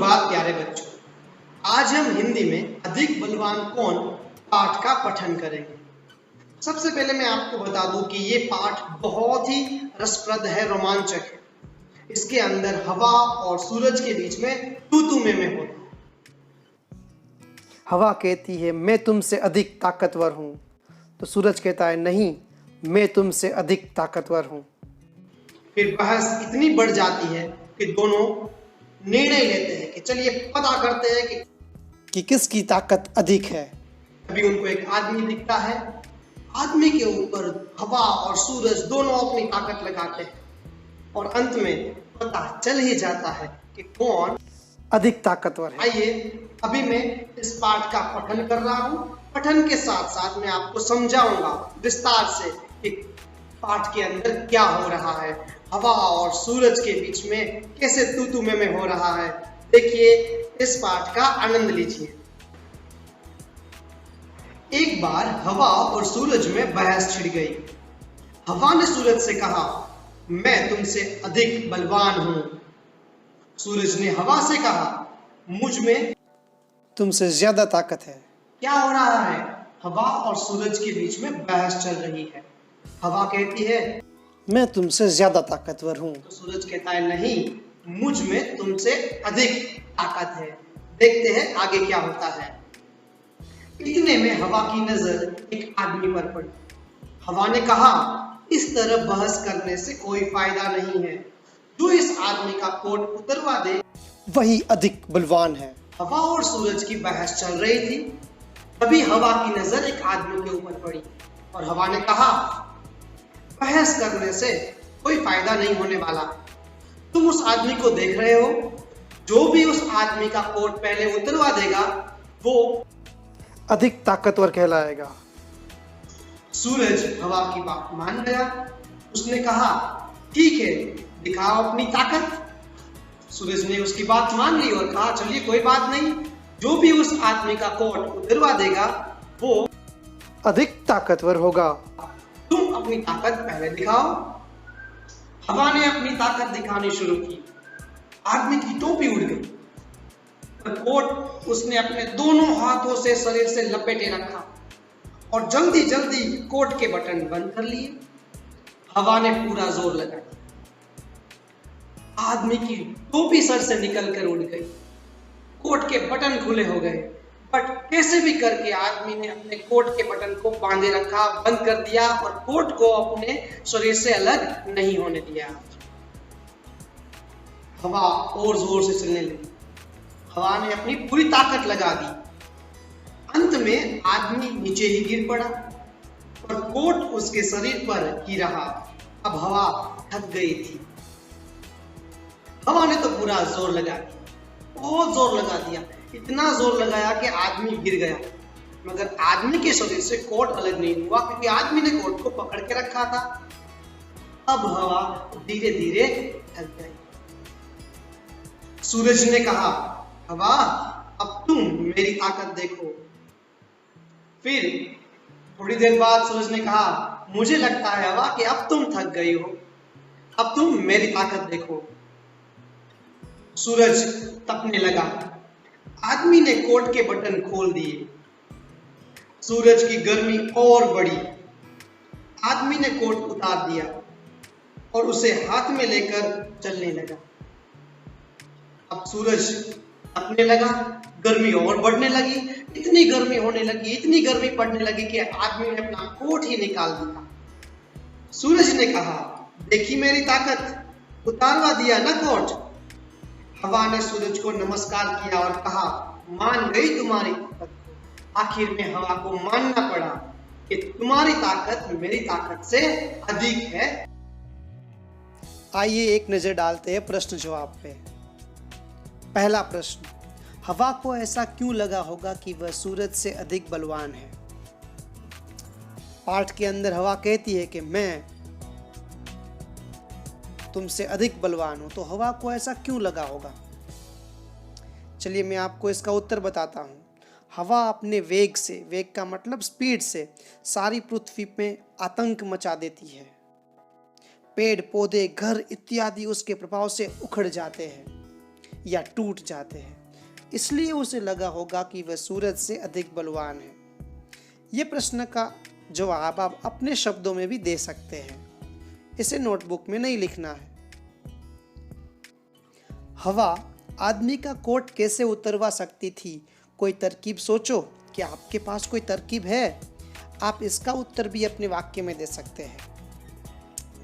सुप्रभात प्यारे बच्चों। आज हम हिंदी में अधिक बलवान कौन पाठ का पठन करेंगे। सबसे पहले मैं आपको बता दूं कि ये पाठ बहुत ही रसप्रद है, रोमांचक है। इसके अंदर हवा और सूरज के बीच में तू में होता है। हवा कहती है मैं तुमसे अधिक ताकतवर हूँ, तो सूरज कहता है नहीं, मैं तुमसे अधिक ताकतवर हूँ। फिर बहस इतनी बढ़ जाती है कि दोनों निर्णय लेते हैं कि चलिए पता करते हैं कि किसकी ताकत अधिक है। तभी उनको एक आदमी दिखता है। आदमी के ऊपर हवा और सूरज दोनों अपनी ताकत लगाते हैं और अंत में पता चल ही जाता है कि कौन अधिक ताकतवर है। आइए अभी मैं इस पाठ का पठन कर रहा हूँ। पठन के साथ साथ मैं आपको समझाऊंगा विस्तार से कि पाठ के अंदर क्या हो रहा है, हवा और सूरज के बीच में कैसे तू में हो रहा है। देखिए, इस पाठ का आनंद लीजिए। एक बार हवा और सूरज में बहस छिड़ गई। हवा ने सूरज से कहा, मैं तुमसे अधिक बलवान हूं। सूरज ने हवा से कहा, मुझ में तुमसे ज्यादा ताकत है। क्या हो रहा है? हवा और सूरज के बीच में बहस चल रही है। हवा कहती है मैं तुमसे ज्यादा ताकतवर हूँ, तो सूरज कहता है नहीं, मुझ में तुमसे अधिक ताकत है। देखते हैं आगे क्या होता है। इतने में हवा की नजर एक आदमी पर पड़ी। हवा ने कहा, इस तरह बहस करने से कोई फायदा नहीं है। जो इस आदमी का कोट उतरवा दे वही अधिक बलवान है। हवा और सूरज की बहस चल रही थी। तभी हवा की नजर एक आदमी के ऊपर पड़ी और हवा ने कहा, बहस करने से कोई फायदा नहीं होने वाला। तुम उस आदमी को देख रहे हो, जो भी उस आदमी का कोट पहले उतरवा देगा वो अधिक ताकतवर कहलाएगा। सूरज हवा की बात मान गया। उसने कहा, ठीक है, दिखाओ अपनी ताकत। सूरज ने उसकी बात मान ली और कहा, चलिए कोई बात नहीं, जो भी उस आदमी का कोट उतरवा देगा वो अधिक ताकतवर होगा। तुम अपनी ताकत पहले दिखाओ। हवा ने अपनी ताकत दिखानी शुरू की। आदमी की टोपी उड़ गई और कोट उसने अपने दोनों हाथों से शरीर से लपेटे रखा और जल्दी जल्दी कोट के बटन बंद कर लिए। हवा ने पूरा जोर लगाया। आदमी की टोपी सर से निकलकर उड़ गई। कोट के बटन खुले हो गए, बट कैसे भी करके आदमी ने अपने कोट के बटन को बांधे रखा, बंद कर दिया और कोट को अपने शरीर से अलग नहीं होने दिया। हवा और जोर से चलने लगी। हवा ने अपनी पूरी ताकत लगा दी। अंत में आदमी नीचे ही गिर पड़ा और कोट उसके शरीर पर ही रहा। अब हवा थक गई थी। हवा ने तो पूरा जोर लगा दिया, बहुत जोर लगा दिया, इतना जोर लगाया कि आदमी गिर गया, मगर आदमी के शरीर से कोट अलग नहीं हुआ क्योंकि आदमी ने कोट को पकड़ के रखा था। अब हवा धीरे धीरे थक गई। सूरज ने कहा, हवा, अब तुम मेरी ताकत देखो। फिर थोड़ी देर बाद सूरज ने कहा, मुझे लगता है हवा कि अब तुम थक गई हो, अब तुम मेरी ताकत देखो। सूरज तपने लगा। आदमी ने कोट के बटन खोल दिए। सूरज की गर्मी और बढ़ी। आदमी ने कोट उतार दिया और उसे हाथ में लेकर चलने लगा। अब सूरज तपने लगा, गर्मी और बढ़ने लगी। इतनी गर्मी होने लगी, इतनी गर्मी पड़ने लगी कि आदमी ने अपना कोट ही निकाल दिया। सूरज ने कहा, देखी मेरी ताकत, उतारवा दिया ना कोट। हवा ने सूरज को नमस्कार किया और कहा, मान गई तुम्हारी ताकत को। आखिर में हवा को मानना पड़ा कि तुम्हारी ताकत मेरी ताकत से अधिक है। आइए एक नजर डालते हैं प्रश्न जवाब पे। पहला प्रश्न, हवा को ऐसा क्यों लगा होगा कि वह सूरज से अधिक बलवान है? पाठ के अंदर हवा कहती है कि मैं तुमसे अधिक बलवान हूं, तो हवा को ऐसा क्यों लगा होगा? चलिए मैं आपको इसका उत्तर बताता हूं। हवा अपने वेग से, वेग का मतलब स्पीड से, सारी पृथ्वी में आतंक मचा देती है। पेड़ पौधे घर इत्यादि उसके प्रभाव से उखड़ जाते हैं। या टूट जाते हैं। इसलिए उसे लगा होगा कि वह सूरज से अधिक बलवान है। ये प्रश्न का जवाब आप अपने शब्दों में भी दे सकते हैं, इसे नोटबुक में नहीं लिखना है। हवा आदमी का कोट कैसे उतरवा सकती थी? कोई तरकीब सोचो। क्या आपके पास कोई तरकीब है? आप इसका उत्तर भी अपने वाक्य में दे सकते हैं।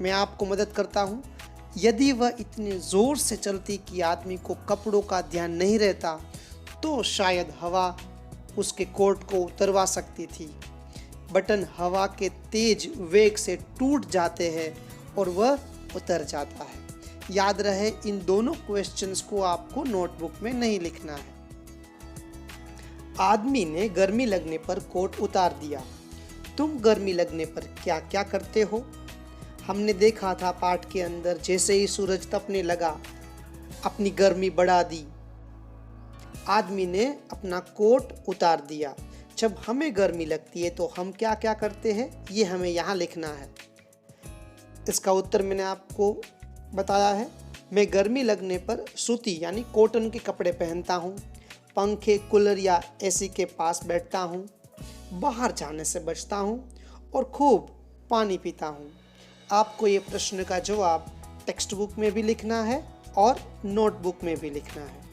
मैं आपको मदद करता हूँ। यदि वह इतने जोर से चलती कि आदमी को कपड़ों का ध्यान नहीं रहता, तो शायद हवा उसके कोट को उतरवा सकती थी। बटन हवा के तेज वेग से टूट जाते हैं और वह उतर जाता है। याद रहे, इन दोनों क्वेश्चंस को आपको नोटबुक में नहीं लिखना है। आदमी ने गर्मी लगने पर कोट उतार दिया। तुम गर्मी लगने पर क्या क्या करते हो? हमने देखा था पाठ के अंदर, जैसे ही सूरज तपने लगा अपनी गर्मी बढ़ा दी। आदमी ने अपना कोट उतार दिया। जब हमें गर्मी लगती है तो हम क्या क्या करते हैं, ये हमें यहाँ लिखना है। इसका उत्तर मैंने आपको बताया है। मैं गर्मी लगने पर सूती यानी कॉटन के कपड़े पहनता हूँ, पंखे, कूलर या एसी के पास बैठता हूँ, बाहर जाने से बचता हूँ और खूब पानी पीता हूँ। आपको ये प्रश्न का जवाब टेक्स्ट बुक में भी लिखना है और नोटबुक में भी लिखना है।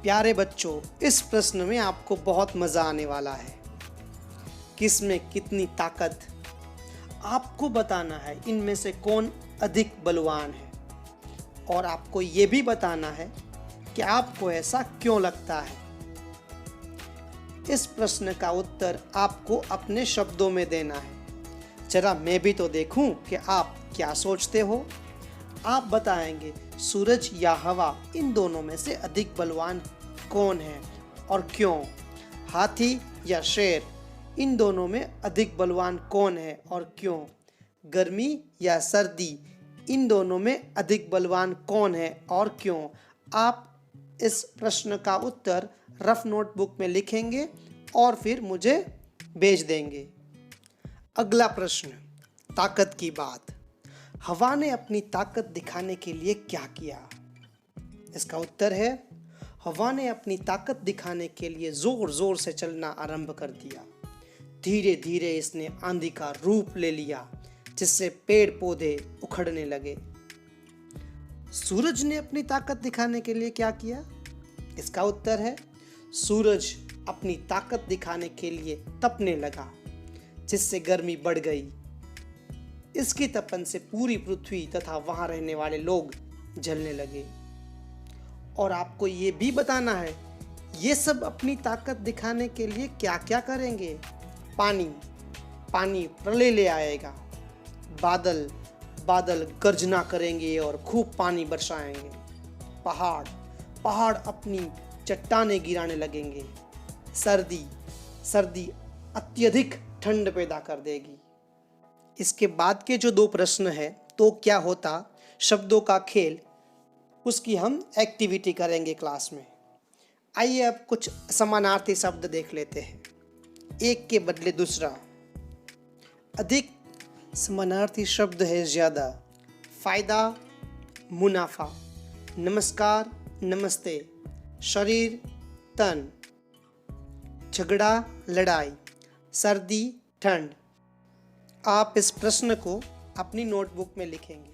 प्यारे बच्चों, इस प्रश्न में आपको बहुत मज़ा आने वाला है। किसमें कितनी ताकत, आपको बताना है इनमें से कौन अधिक बलवान है, और आपको ये भी बताना है कि आपको ऐसा क्यों लगता है। इस प्रश्न का उत्तर आपको अपने शब्दों में देना है। जरा मैं भी तो देखूं कि आप क्या सोचते हो। आप बताएंगे सूरज या हवा, इन दोनों में से अधिक बलवान कौन है और क्यों। हाथी या शेर, इन दोनों में अधिक बलवान कौन है और क्यों। गर्मी या सर्दी, इन दोनों में अधिक बलवान कौन है और क्यों। आप इस प्रश्न का उत्तर रफ नोटबुक में लिखेंगे और फिर मुझे भेज देंगे। अगला प्रश्न, ताकत की बात। हवा ने अपनी ताकत दिखाने के लिए क्या किया? इसका उत्तर है, हवा ने अपनी ताकत दिखाने के लिए जोर जोर से चलना आरंभ कर दिया। धीरे धीरे इसने आंधी का रूप ले लिया, जिससे पेड़ पौधे उखड़ने लगे। सूरज ने अपनी ताकत दिखाने के लिए क्या किया? इसका उत्तर है, सूरज अपनी ताकत दिखाने के लिए तपने लगा, जिससे गर्मी बढ़ गई। इसकी तपन से पूरी पृथ्वी तथा वहां रहने वाले लोग जलने लगे। और आपको ये भी बताना है, ये सब अपनी ताकत दिखाने के लिए क्या क्या करेंगे। पानी प्रलय ले आएगा। बादल गर्जना करेंगे और खूब पानी बरसाएंगे। पहाड़ अपनी चट्टानें गिराने लगेंगे। सर्दी अत्यधिक ठंड पैदा कर देगी। इसके बाद के जो दो प्रश्न है, तो क्या होता, शब्दों का खेल, उसकी हम एक्टिविटी करेंगे क्लास में। आइए अब कुछ समानार्थी शब्द देख लेते हैं। एक के बदले दूसरा। अधिक समानार्थी शब्द है ज्यादा। फायदा, मुनाफा। नमस्कार, नमस्ते। शरीर, तन। झगड़ा, लड़ाई। सर्दी, ठंड। आप इस प्रश्न को अपनी नोटबुक में लिखेंगे।